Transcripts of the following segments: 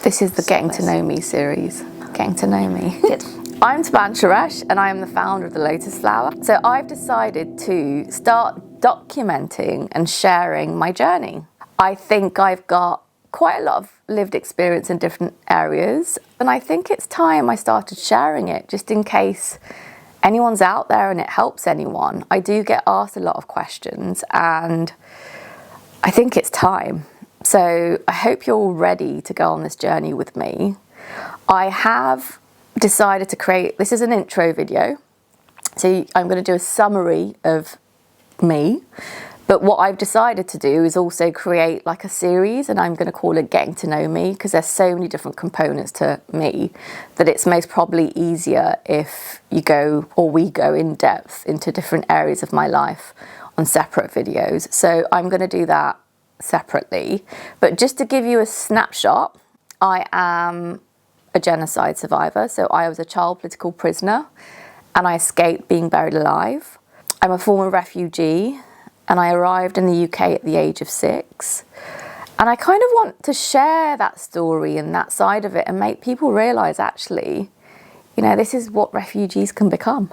This is the Getting to Know Me series. Getting to know me. Good. I'm Taban Shoresh and I am the founder of the Lotus Flower. So I've decided to start documenting and sharing my journey. I think I've got quite a lot of lived experience in different areas, and I think it's time I started sharing it, just in case anyone's out there and it helps anyone. I do get asked a lot of questions and I think it's time. So I hope you're all ready to go on this journey with me. I have decided to create, this is an intro video. So I'm going to do a summary of me. But what I've decided to do is also create like a series, and I'm going to call it Getting to Know Me, because there's so many different components to me that it's most probably easier if you go, or we go in depth into different areas of my life on separate videos. So I'm going to do that separately. But just to give you a snapshot, I am a genocide survivor. So I was a child political prisoner and I escaped being buried alive. I'm a former refugee and I arrived in the UK at the age of 6. And I kind of want to share that story and that side of it and make people realise, actually, you know, this is what refugees can become.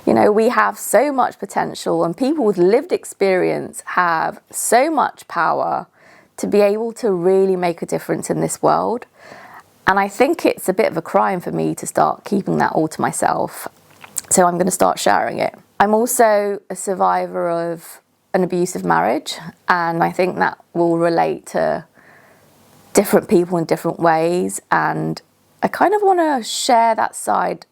You know, we have so much potential, and people with lived experience have so much power to be able to really make a difference in this world. And I think it's a bit of a crime for me to start keeping that all to myself. So I'm going to start sharing it. I'm also a survivor of an abusive marriage, and I think that will relate to different people in different ways. And I kind of want to share that side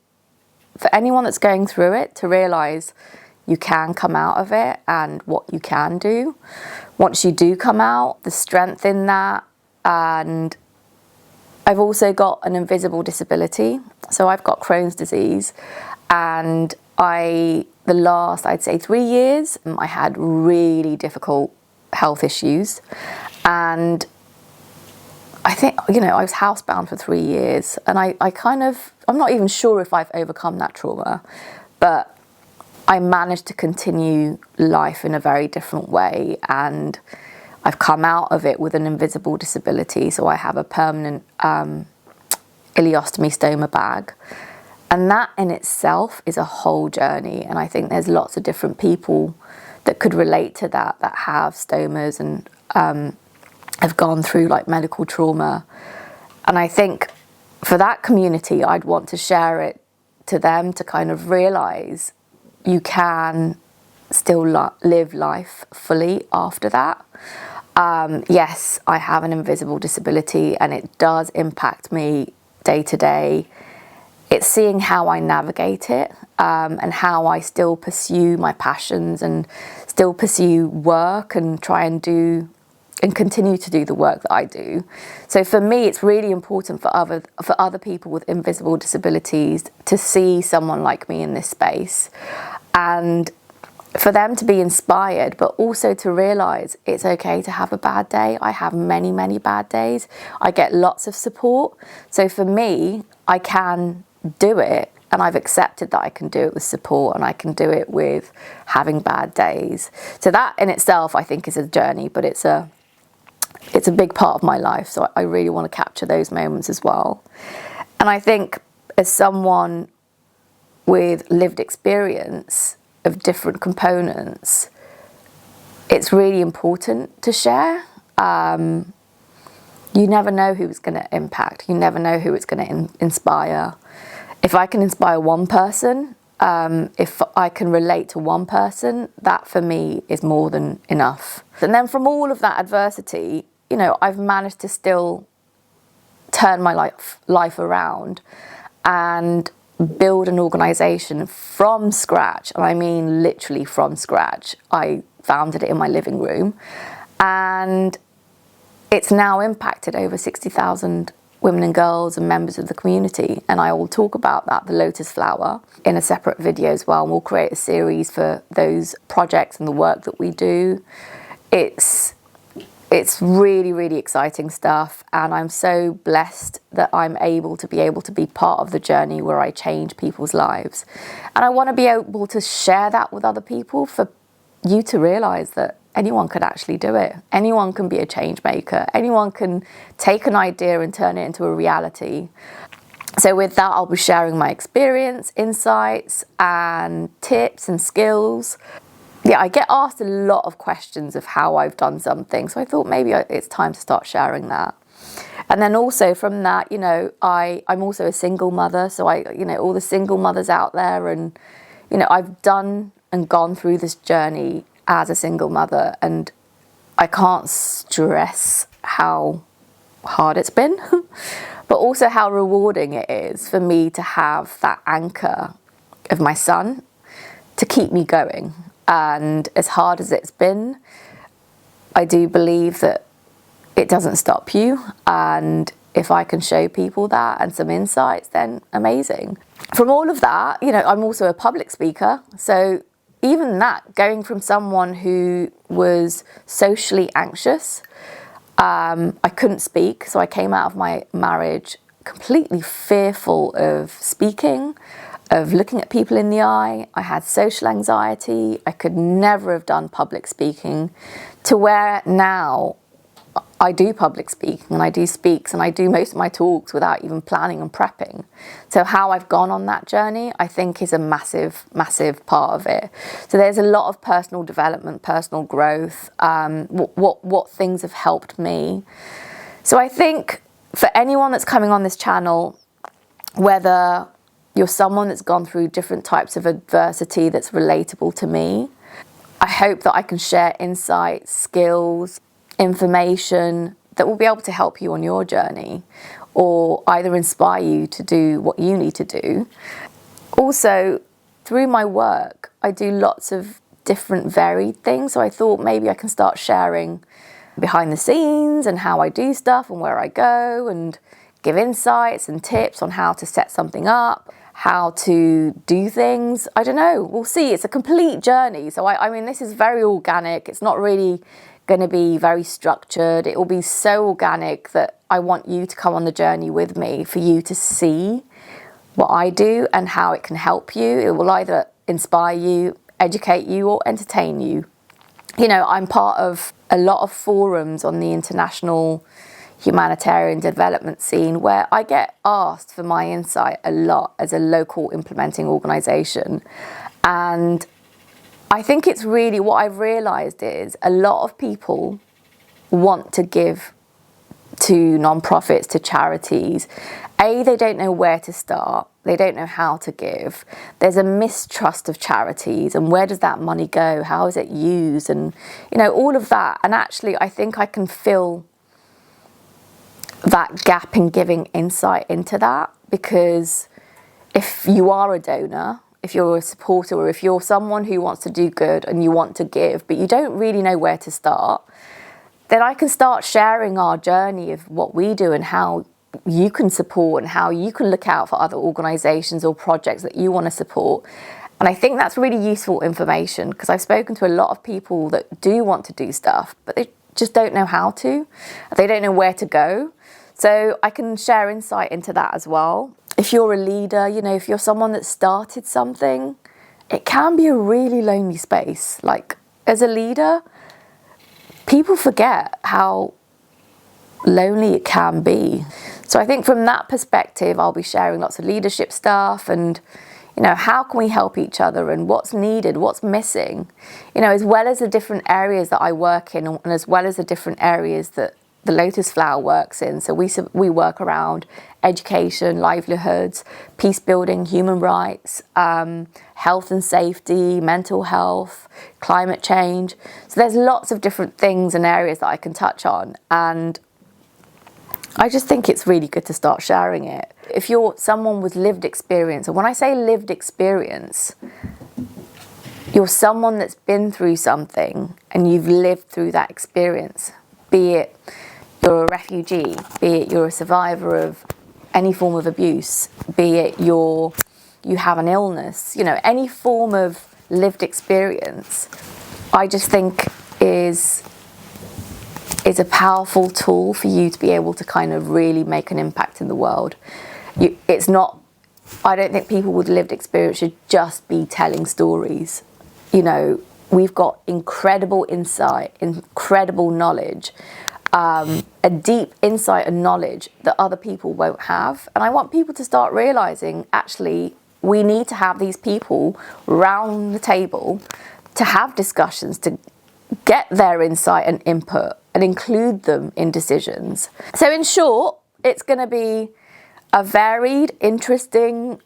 for anyone that's going through it, to realise you can come out of it and what you can do once you do come out, the strength in that. And I've also got an invisible disability. So I've got Crohn's disease, and the last, I'd say 3 years, I had really difficult health issues. And I think, you know, I was housebound for 3 years, and I'm not even sure if I've overcome that trauma, but I managed to continue life in a very different way, and I've come out of it with an invisible disability. So I have a permanent ileostomy stoma bag, and that in itself is a whole journey. And I think there's lots of different people that could relate to that have stomas and have gone through like medical trauma. And I think for that community, I'd want to share it to them to kind of realise you can still live life fully after that. Yes, I have an invisible disability and it does impact me day to day. It's seeing how I navigate it and how I still pursue my passions and still pursue work and try and do and continue to do the work that I do. So for me, it's really important for other people with invisible disabilities to see someone like me in this space, and for them to be inspired, but also to realise it's okay to have a bad day. I have many, many bad days. I get lots of support. So for me, I can do it, and I've accepted that I can do it with support, and I can do it with having bad days. So that in itself, I think, is a journey, but it's a big part of my life. So I really want to capture those moments as well. And I think as someone with lived experience of different components, it's really important to share. You never know who it's going to impact. You never know who it's going to inspire. If I can inspire one person, if I can relate to one person, that for me is more than enough. And then from all of that adversity, you know, I've managed to still turn my life around and build an organisation from scratch. And I mean literally from scratch. I founded it in my living room, and it's now impacted over 60,000 women and girls and members of the community. And I will talk about that, the Lotus Flower, in a separate video as well. And we'll create a series for those projects and the work that we do. It's really, really exciting stuff. And I'm so blessed that I'm able to be part of the journey where I change people's lives. And I want to be able to share that with other people, for you to realise that anyone could actually do it. Anyone can be a change maker. Anyone can take an idea and turn it into a reality. So with that, I'll be sharing my experience, insights, and tips and skills. Yeah, I get asked a lot of questions of how I've done something. So I thought maybe it's time to start sharing that. And then also from that, you know, I'm also a single mother. So all the single mothers out there, and, you know, I've done and gone through this journey as a single mother, and I can't stress how hard it's been, but also how rewarding it is for me to have that anchor of my son to keep me going. And as hard as it's been, I do believe that it doesn't stop you. And if I can show people that and some insights, then amazing. From all of that, you know, I'm also a public speaker. So even that, going from someone who was socially anxious, I couldn't speak. So I came out of my marriage completely fearful of speaking, of looking at people in the eye. I had social anxiety. I could never have done public speaking, to where now I do public speaking and I do speaks and I do most of my talks without even planning and prepping. So how I've gone on that journey, I think, is a massive, massive part of it. So there's a lot of personal development, personal growth, what things have helped me. So I think for anyone that's coming on this channel, whether you're someone that's gone through different types of adversity that's relatable to me, I hope that I can share insights, skills, information that will be able to help you on your journey, or either inspire you to do what you need to do. Also, through my work, I do lots of different varied things. So I thought maybe I can start sharing behind the scenes and how I do stuff and where I go, and give insights and tips on how to set something up, how to do things. I don't know, we'll see. It's a complete journey. So I mean, this is very organic. It's not really going to be very structured. It will be so organic that I want you to come on the journey with me, for you to see what I do and how it can help you. It will either inspire you, educate you, or entertain you. You know, I'm part of a lot of forums on the international humanitarian development scene, where I get asked for my insight a lot as a local implementing organisation. And I think it's really, what I've realised is a lot of people want to give to non-profits, to charities. They don't know where to start. They don't know how to give. There's a mistrust of charities, and where does that money go? How is it used? And, you know, all of that. And actually, I think I can fill that gap in giving insight into that, because if you are a donor, if you're a supporter, or if you're someone who wants to do good and you want to give, but you don't really know where to start, then I can start sharing our journey of what we do and how you can support and how you can look out for other organisations or projects that you want to support. And I think that's really useful information, because I've spoken to a lot of people that do want to do stuff, but they just don't know how to. They don't know where to go. So I can share insight into that as well. If you're a leader, you know, if you're someone that started something, it can be a really lonely space. Like, as a leader, people forget how lonely it can be. So I think from that perspective, I'll be sharing lots of leadership stuff, and, you know, how can we help each other, and what's needed, what's missing, you know, as well as the different areas that I work in, and as well as the different areas that the Lotus Flower works in. So we work around education, livelihoods, peace building, human rights, health and safety, mental health, climate change. So there's lots of different things and areas that I can touch on. And I just think it's really good to start sharing it. If you're someone with lived experience, and when I say lived experience, you're someone that's been through something and you've lived through that experience, be it you're a refugee, be it you're a survivor of any form of abuse, be it you have an illness, you know, any form of lived experience, I just think is a powerful tool for you to be able to kind of really make an impact in the world. It's not, I don't think people with lived experience should just be telling stories. You know, we've got incredible insight, incredible knowledge, a deep insight and knowledge that other people won't have. And I want people to start realizing, actually, we need to have these people round the table to have discussions, to get their insight and input and include them in decisions. So in short, it's going to be a varied, interesting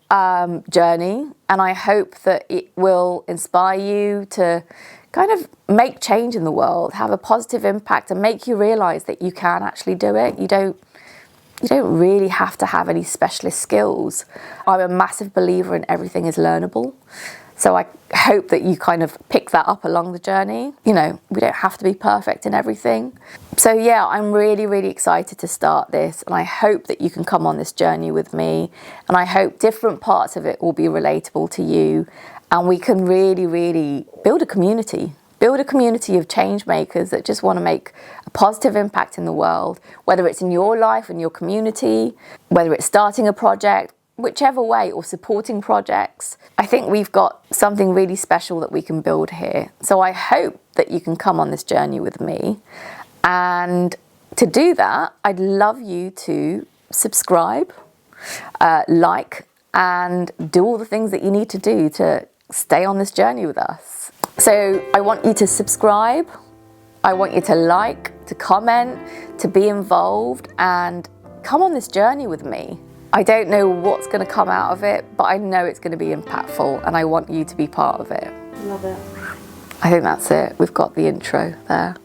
journey, and I hope that it will inspire you to kind of make change in the world, have a positive impact, and make you realise that you can actually do it. You don't really have to have any specialist skills. I'm a massive believer in everything is learnable. So I hope that you kind of pick that up along the journey. You know, we don't have to be perfect in everything. So yeah, I'm really, really excited to start this, and I hope that you can come on this journey with me, and I hope different parts of it will be relatable to you, and we can really, really build a community of change makers that just want to make a positive impact in the world, whether it's in your life, in your community, whether it's starting a project, whichever way, or supporting projects. I think we've got something really special that we can build here. So I hope that you can come on this journey with me. And to do that, I'd love you to subscribe, like, and do all the things that you need to do to stay on this journey with us. So I want you to subscribe. I want you to like, to comment, to be involved, and come on this journey with me. I don't know what's going to come out of it, but I know it's going to be impactful, and I want you to be part of it. Love it. I think that's it. We've got the intro there.